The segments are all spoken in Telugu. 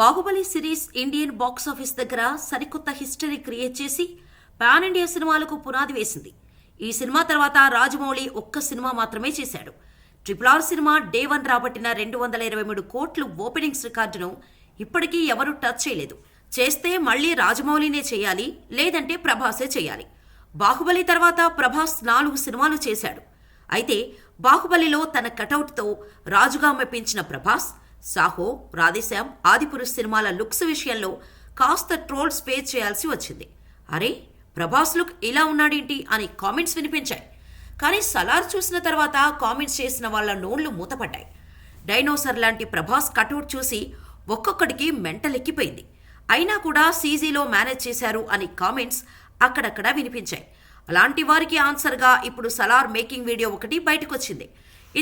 బాహుబలి సిరీస్ ఇండియన్ బాక్సాఫీస్ దగ్గర సరికొత్త హిస్టరీ క్రియేట్ చేసి పాన్ ఇండియా సినిమాలకు పునాది వేసింది. ఈ సినిమా తర్వాత రాజమౌళి ఒక్క సినిమా మాత్రమే చేశాడు. RRR సినిమా డే 1 రాబట్టిన 223 కోట్లు ఓపెనింగ్స్ రికార్డును ఇప్పటికీ ఎవరూ టచ్ చేయలేదు. చేస్తే మళ్లీ రాజమౌళినే చేయాలి, లేదంటే ప్రభాసే చేయాలి. బాహుబలి తర్వాత ప్రభాస్ 4 సినిమాలు చేశాడు. అయితే బాహుబలిలో తన కటౌట్తో రాజుగా మెప్పించిన ప్రభాస్ సాహో, రాధేశ్యామ్, ఆదిపురుష్ సినిమాల లుక్స్ విషయంలో కాస్త ట్రోల్స్ ఫేస్ చేయాల్సి వచ్చింది. అరే, ప్రభాస్ లుక్ ఇలా ఉన్నాడేంటి అని కామెంట్స్ వినిపించాయి. కానీ సలార్ చూసిన తర్వాత కామెంట్స్ చేసిన వాళ్ళ నోళ్లు మూతపడ్డాయి. డైనోసర్ లాంటి ప్రభాస్ కటౌట్ చూసి ఒక్కొక్కడికి మెంటలెక్కిపోయింది. అయినా కూడా సీజీలో మేనేజ్ చేశారు అని కామెంట్స్ అక్కడక్కడా వినిపించాయి. అలాంటి వారికి ఆన్సర్గా ఇప్పుడు సలార్ మేకింగ్ వీడియో ఒకటి బయటకొచ్చింది.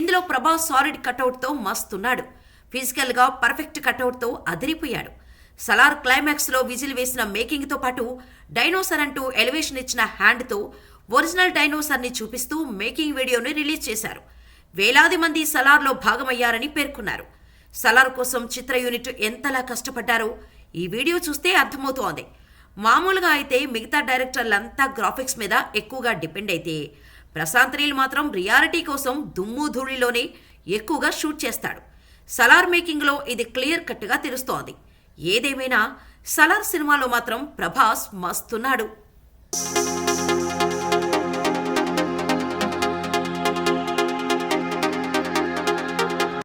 ఇందులో ప్రభాస్ సాలిడ్ కటౌట్తో మస్తున్నాడు. ఫిజికల్గా పర్ఫెక్ట్ కటౌట్తో అదిరిపోయాడు. సలార్ క్లైమాక్స్లో విజిల్ వేసిన మేకింగ్తో పాటు డైనోసర్ అంటూ ఎలివేషన్ ఇచ్చిన హ్యాండ్తో ఒరిజినల్ డైనోసర్ని చూపిస్తూ మేకింగ్ వీడియోని రిలీజ్ చేశారు. వేలాది మంది సలార్లో భాగమయ్యారని పేర్కొన్నారు. సలార్ కోసం చిత్ర యూనిట్ ఎంతలా కష్టపడ్డారో ఈ వీడియో చూస్తే అర్థమవుతోంది. మామూలుగా అయితే మిగతా డైరెక్టర్లంతా గ్రాఫిక్స్ మీద ఎక్కువగా డిపెండ్ అయితే ప్రశాంత్ నీల్ మాత్రం రియాలిటీ కోసం దుమ్ము ధూళిలోనే ఎక్కువగా షూట్ చేస్తాడు. సలార్ మేకింగ్లో ఇది క్లియర్ కట్గా తెలుస్తోంది. ఏదేమైనా సలార్ సినిమాలో మాత్రం ప్రభాస్ మస్తున్నాడు.